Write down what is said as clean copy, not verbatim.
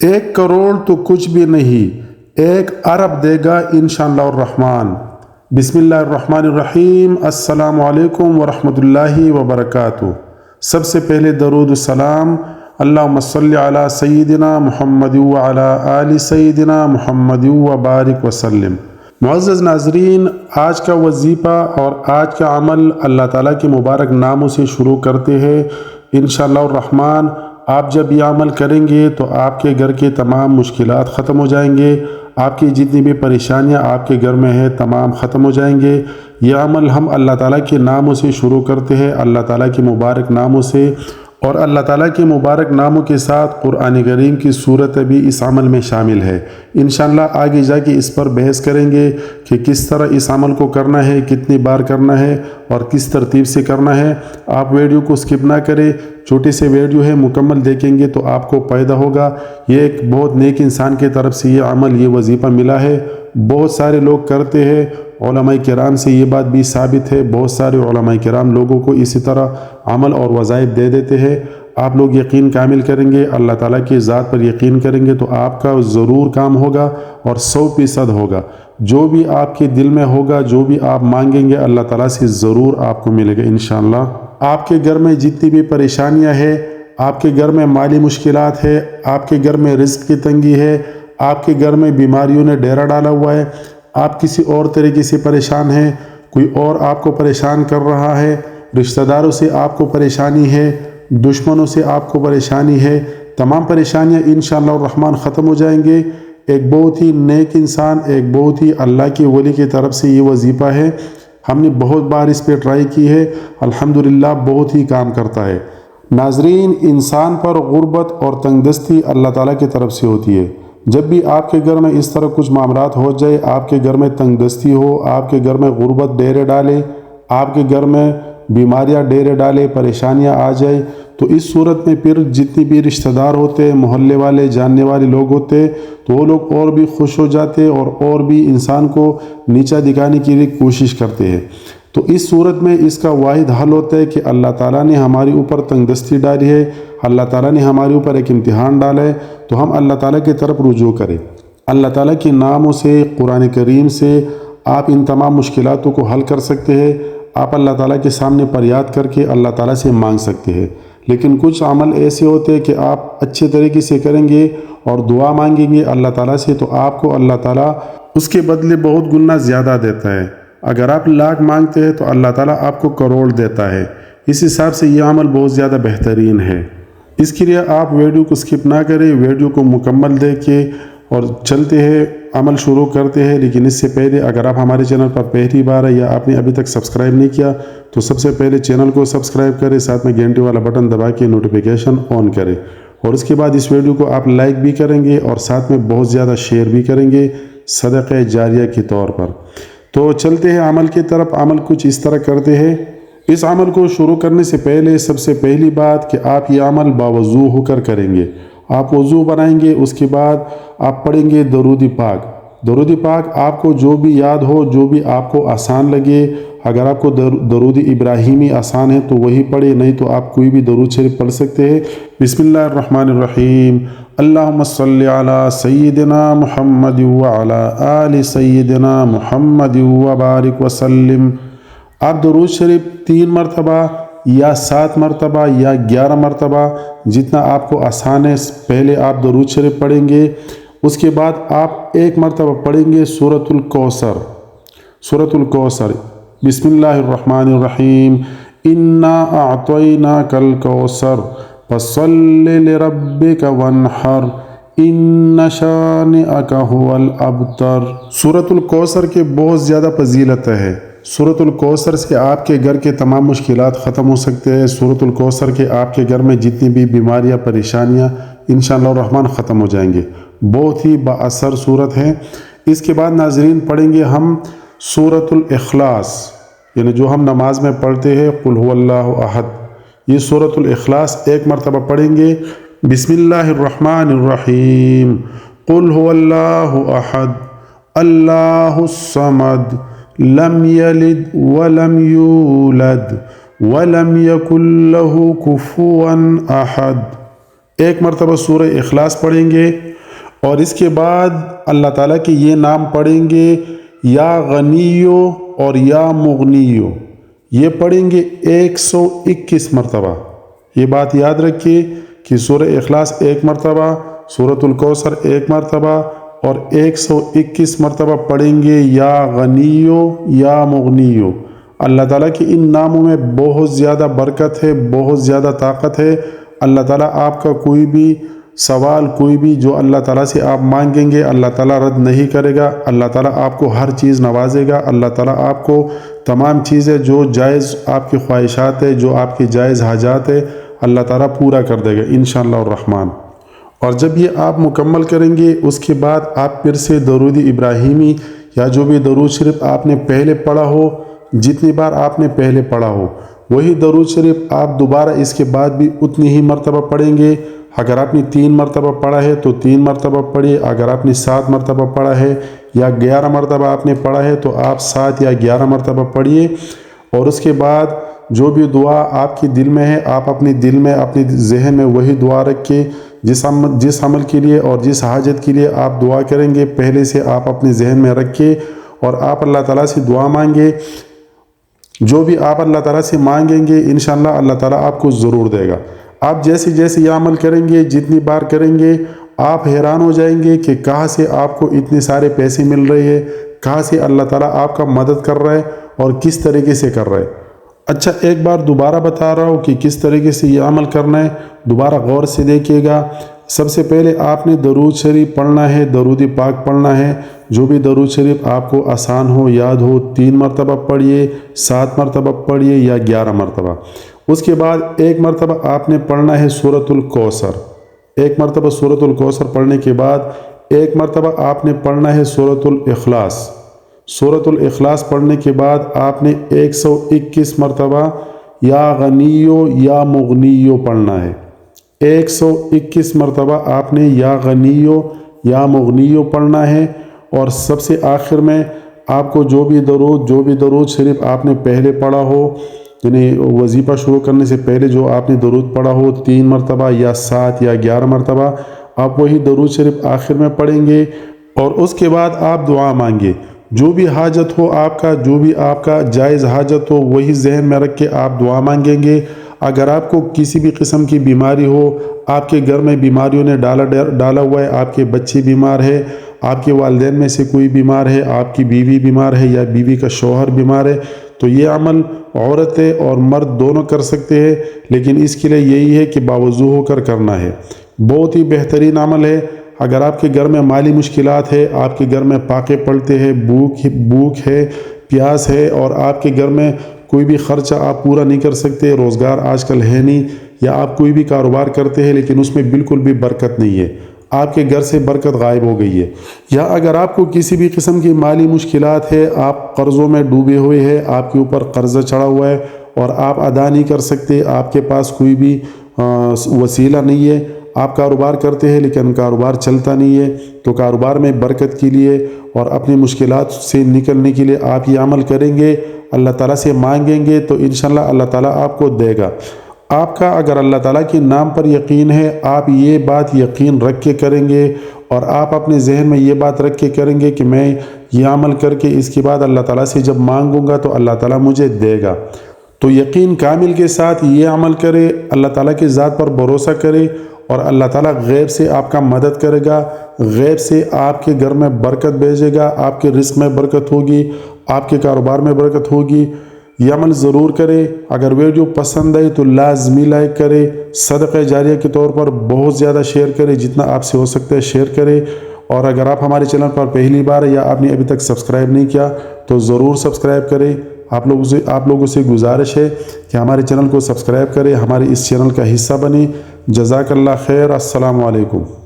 1 करोड़ तो कुछ भी नहीं, 1 अरब देगा इंशाअल्लाह अर्रहमान। बिस्मिल्लाहिर्रहमानिर्रहीम। अस्सलामु अलैकुम वरहमतुल्लाहि वबरकातुहू। सबसे पहले दरूद सलाम अल्लाहुम्मा सल्लि अला सय्यिदिना मुहम्मद व अला आलि सय्यिदिना मुहम्मद व बारिक वसल्लम। मुअज़्ज़ज़ नाज़रीन, आज का वजीफ़ा और आज का अमल अल्लाह ताला के मुबारक नामों से शुरू करते हैं। इंशाअल्लाह रहमान आप जब ये अमल करेंगे तो आपके घर के तमाम मुश्किलात ख़त्म हो जाएंगे, आपकी जितनी भी परेशानियां आपके घर में है तमाम ख़त्म हो जाएंगे। यह अमल हम अल्लाह ताला के नामों से शुरू करते हैं, अल्लाह ताला के मुबारक नामों से, और अल्लाह ताला के मुबारक नामों के साथ कुरान करीम की सूरत भी इस अमल में शामिल है। इंशाअल्लाह आगे जाके इस पर बहस करेंगे कि किस तरह इस अमल को करना है, कितनी बार करना है और किस तरतीब से करना है। आप वीडियो को स्किप ना करें, छोटे से वीडियो है, मुकम्मल देखेंगे तो आपको फ़ायदा होगा। ये एक बहुत नेक इंसान की तरफ से ये अमल, ये वजीफ़ा मिला है, बहुत सारे लोग करते हैं। उलमाए किराम से ये बात भी साबित है, बहुत सारे उलमाए किराम लोगों को इसी तरह अमल और वज़ाइफ दे देते हैं। आप लोग यकीन कामिल करेंगे, अल्लाह ताला की ज़ात पर यकीन करेंगे तो आपका ज़रूर काम होगा और 100% होगा। जो भी आपके दिल में होगा, जो भी आप मांगेंगे अल्लाह ताला से ज़रूर आपको मिलेगा इंशाअल्लाह। आपके घर में जितनी भी परेशानियाँ हैं, आपके घर में माली मुश्किलात है, आपके घर में रिज़्क़ की तंगी है, आपके घर में बीमारियों ने डेरा डाला हुआ है, आप किसी और तरीके से परेशान हैं, कोई और आपको परेशान कर रहा है, रिश्तेदारों से आपको परेशानी है, दुश्मनों से आपको परेशानी है, तमाम परेशानियां इंशाअल्लाह रहमान ख़त्म हो जाएंगे। एक बहुत ही नेक इंसान, एक बहुत ही अल्लाह के वली की तरफ से ये वजीफ़ा है। हमने बहुत बार इस पर ट्राई की है, अल्हम्दुलिल्लाह बहुत ही काम करता है। नाजरीन, इंसान पर गुर्बत और तंगदस्ती अल्लाह ताला की तरफ से होती है। जब भी आपके घर में इस तरह कुछ मामलात हो जाए, आपके घर में तंगदस्ती हो, आपके घर में गुर्बत डेरे डाले, आपके घर में बीमारियां डेरे डाले, परेशानियां आ जाए, तो इस सूरत में फिर जितनी भी रिश्तेदार होते, मोहल्ले वाले, जानने वाले लोग होते, तो वो लोग और भी खुश हो जाते और भी इंसान को नीचा दिखाने की लिए कोशिश करते हैं। तो इस सूरत में इसका वाहिद हल होता है कि अल्लाह ताला ने हमारे ऊपर तंगदस्ती डाली है, अल्लाह ताला ने हमारे ऊपर एक इम्तिहान डाला है, तो हम अल्लाह ताला की तरफ रुजू करें। अल्लाह ताला के नामों से, कुरान करीम से आप इन तमाम मुश्किलातों को हल कर सकते हैं। आप अल्लाह ताला के सामने फरियाद करके अल्लाह ताला से मांग सकते हैं। लेकिन कुछ अमल ऐसे होते हैं कि आप अच्छे तरीके से करेंगे और दुआ मांगेंगे अल्लाह ताला से, तो आपको अल्लाह ताला उसके बदले बहुत गुना ज़्यादा देता है। अगर आप लाख मांगते हैं तो अल्लाह ताला आपको करोड़ देता है। इस हिसाब से यह अमल बहुत ज़्यादा बेहतरीन है। इसके लिए आप वीडियो को स्किप ना करें, वीडियो को मुकम्मल देखें और चलते हैं, अमल शुरू करते हैं। लेकिन इससे पहले अगर आप हमारे चैनल पर पहली बार है या आपने अभी तक सब्सक्राइब नहीं किया तो सबसे पहले चैनल को सब्सक्राइब करें, साथ में घंटे वाला बटन दबा के नोटिफिकेशन ऑन करें, और उसके बाद इस वीडियो को आप लाइक भी करेंगे और साथ में बहुत ज़्यादा शेयर भी करेंगे सदक़े जारिया के तौर पर। तो चलते हैं अमल की तरफ। अमल कुछ इस तरह करते हैं। इस अमल को शुरू करने से पहले सबसे पहली बात कि आप ये अमल बावज़ू होकर करेंगे। आप वज़ू बनाएंगे, उसके बाद आप पढ़ेंगे दरूद पाक। दरूद पाक आपको जो भी याद हो, जो भी आपको आसान लगे। अगर आपको दरूद इब्राहिमी आसान है तो वही पढ़े, नहीं तो आप कोई भी दरूद शरीफ पढ़ सकते हैं। बिस्मिल्लाहिर्रहमानिर्रहीम। अल्लाहुम्मा सल्लि अला सय्यिदिना मुहम्मद व अला आलि सय्यिदिना मुहम्मद व बारिक वसल्लम। आप दरूद शरीफ 3 मरतबा या 7 मरतबा या 11 मरतबा, जितना आपको आसान है, पहले आप दरूद शरीफ पढ़ेंगे। उसके बाद आप 1 मरतबा पढ़ेंगे सूरतुल कौसर। सूरतुल कौसर, बिस्मिल्लाहिर्रहमानिर्रहीम। इन्ना अअतैनाकल कौसर फसल्लि लिरब्बिका वन्हर इन्न शानिअका हुवल अबतर। सूरतुल कौसर के बहुत ज़्यादा फजीलत है। सूरतुल कौसर से आपके घर के तमाम मुश्किलात ख़त्म हो सकते हैं। सूरतुल कौसर के आपके घर में जितनी भी बीमारियां, परेशानियां इंशाअल्लाह रहमान ख़त्म हो जाएंगे। बहुत ही बाअसर सूरत है। इसके बाद नाज़रीन पढ़ेंगे हम सूरतुल इखलास, यानी जो हम नमाज में पढ़ते हैं, कुल हुवल्लाहु अहद। ये सूरतुल इखलास 1 मरतबा पढ़ेंगे। बिस्मिल्लाहिर्रहमानिर्रहीम। कुल हुवल्लाहु अहद अल्लाहुस समद लम यलिद वलम यूलद वलम यकुल लहू कुफुवन अहद। 1 मरतबा सूरह इखलास पढ़ेंगे। اور اس کے بعد اللہ تعالیٰ کے یہ نام پڑھیں گے، یا غنیو اور یا مغنیو، یہ پڑھیں گے 121 مرتبہ۔ یہ بات یاد رکھیے کہ سورہ اخلاص 1 مرتبہ، سورۃ الکوثر 1 مرتبہ اور 121 مرتبہ پڑھیں گے یا غنیو یا مغنیو۔ اللہ تعالیٰ کے ان ناموں میں بہت زیادہ برکت ہے، بہت زیادہ طاقت ہے۔ اللہ تعالیٰ آپ کا کوئی بھی سوال، کوئی بھی جو اللہ تعالیٰ سے آپ مانگیں گے، اللہ تعالیٰ رد نہیں کرے گا۔ اللہ تعالیٰ آپ کو ہر چیز نوازے گا۔ اللہ تعالیٰ آپ کو تمام چیزیں جو جائز آپ کی خواہشات ہے، جو آپ کی جائز حاجات ہے، اللہ تعالیٰ پورا کر دے گا انشاءاللہ الرحمن۔ اور جب یہ آپ مکمل کریں گے، اس کے بعد آپ پھر سے درود ابراہیمی یا جو بھی درود شریف آپ نے پہلے پڑھا ہو، جتنی بار آپ نے پہلے پڑھا ہو، وہی درود شریف آپ دوبارہ اس کے بعد بھی اتنی ہی مرتبہ پڑھیں گے۔ اگر آپ نے 3 مرتبہ پڑھا ہے تو 3 مرتبہ پڑھیے، اگر آپ نے 7 مرتبہ پڑھا ہے یا 11 مرتبہ آپ نے پڑھا ہے تو آپ 7 یا 11 مرتبہ پڑھیے۔ اور اس کے بعد جو بھی دعا آپ کے دل میں ہے، آپ اپنے دل میں، اپنے ذہن میں وہی دعا رکھ کے جس عمل کے لیے اور جس حاجت کے لیے آپ دعا کریں گے، پہلے سے آپ اپنے ذہن میں رکھیں اور آپ اللہ تعالیٰ سے دعا مانگے۔ جو بھی آپ اللہ تعالیٰ سے مانگیں گے انشاءاللہ اللہ تعالیٰ آپ کو ضرور دے گا۔ آپ جیسے جیسے یہ عمل کریں گے، جتنی بار کریں گے، آپ حیران ہو جائیں گے کہ کہاں سے آپ کو اتنے سارے پیسے مل رہے ہیں، کہاں سے اللہ تعالیٰ آپ کا مدد کر رہا ہے اور کس طریقے سے کر رہا ہے۔ اچھا، ایک بار دوبارہ بتا رہا ہوں کہ کس طریقے سے یہ عمل کرنا ہے، دوبارہ غور سے دیکھیے گا۔ سب سے پہلے آپ نے درود شریف پڑھنا ہے، درود پاک پڑھنا ہے۔ جو بھی درود شریف آپ کو آسان ہو، یاد ہو، 3 مرتبہ پڑھیے، 7 مرتبہ پڑھیے یا 11 مرتبہ۔ اس کے بعد 1 مرتبہ آپ نے پڑھنا ہے سورۃ الکوثر۔ 1 مرتبہ سورۃ الکوثر پڑھنے کے بعد 1 مرتبہ آپ نے پڑھنا ہے سورۃ الاخلاص۔ سورۃ الاخلاص پڑھنے کے بعد آپ نے 121 مرتبہ یا غنیو یا مغنیو پڑھنا ہے۔ 121 مرتبہ آپ نے یا غنیو یا مغنیو پڑھنا ہے۔ اور سب سے آخر میں آپ کو جو بھی درود شریف آپ نے پہلے پڑھا ہو، یعنی وظیفہ شروع کرنے سے پہلے جو آپ نے درود پڑھا ہو 3 مرتبہ یا 7 یا 11 مرتبہ، آپ وہی درود شریف آخر میں پڑھیں گے اور اس کے بعد آپ دعا مانگے۔ جو بھی حاجت ہو آپ کا، جو بھی آپ کا جائز حاجت ہو، وہی ذہن میں رکھ کے آپ دعا مانگیں گے۔ اگر آپ کو کسی بھی قسم کی بیماری ہو، آپ کے گھر میں بیماریوں نے ڈالا ہوا ہے، آپ کے بچے بیمار ہے، آپ کے والدین میں سے کوئی بیمار ہے، آپ کی بیوی بیمار ہے یا بیوی کا شوہر بیمار ہے، تو یہ عمل عورتیں اور مرد دونوں کر سکتے ہیں، لیکن اس کے لیے یہی ہے کہ باوضو ہو کر کرنا ہے۔ بہت ہی بہترین عمل ہے۔ اگر آپ کے گھر میں مالی مشکلات ہے، آپ کے گھر میں پاکے پڑتے ہیں، بھوک ہے، پیاس ہے، اور آپ کے گھر میں کوئی بھی خرچہ آپ پورا نہیں کر سکتے، روزگار آج کل ہے نہیں، یا آپ کوئی بھی کاروبار کرتے ہیں لیکن اس میں بالکل بھی برکت نہیں ہے، آپ کے گھر سے برکت غائب ہو گئی ہے، یا اگر آپ کو کسی بھی قسم کی مالی مشکلات ہے، آپ قرضوں میں ڈوبے ہوئے ہیں، آپ کے اوپر قرضہ چڑھا ہوا ہے اور آپ ادا نہیں کر سکتے، آپ کے پاس کوئی بھی وسیلہ نہیں ہے، آپ کاروبار کرتے ہیں لیکن کاروبار چلتا نہیں ہے، تو کاروبار میں برکت کے لیے اور اپنی مشکلات سے نکلنے کے لیے آپ یہ عمل کریں گے، اللہ تعالیٰ سے مانگیں گے تو انشاءاللہ اللہ تعالیٰ آپ کو دے گا۔ آپ کا اگر اللہ تعالیٰ کے نام پر یقین ہے، آپ یہ بات یقین رکھ کے کریں گے اور آپ اپنے ذہن میں یہ بات رکھ کے کریں گے کہ میں یہ عمل کر کے اس کے بعد اللہ تعالیٰ سے جب مانگوں گا تو اللہ تعالیٰ مجھے دے گا، تو یقین کامل کے ساتھ یہ عمل کرے، اللہ تعالیٰ کی ذات پر بھروسہ کرے اور اللہ تعالیٰ غیب سے آپ کا مدد کرے گا، غیب سے آپ کے گھر میں برکت بھیجے گا، آپ کے رزق میں برکت ہوگی، آپ کے کاروبار میں برکت ہوگی۔ یہ عمل ضرور کرے۔ اگر ویڈیو پسند آئی تو لازمی لائک کرے، صدقہ جاریہ کے طور پر بہت زیادہ شیئر کرے، جتنا آپ سے ہو سکتا ہے شیئر کرے، اور اگر آپ ہمارے چینل پر پہلی بار یا آپ نے ابھی تک سبسکرائب نہیں کیا تو ضرور سبسکرائب کرے۔ آپ لوگوں سے گزارش ہے کہ ہمارے چینل کو سبسکرائب کرے، ہمارے اس چینل کا حصہ بنے۔ جزاک اللہ خیر۔ السلام علیکم۔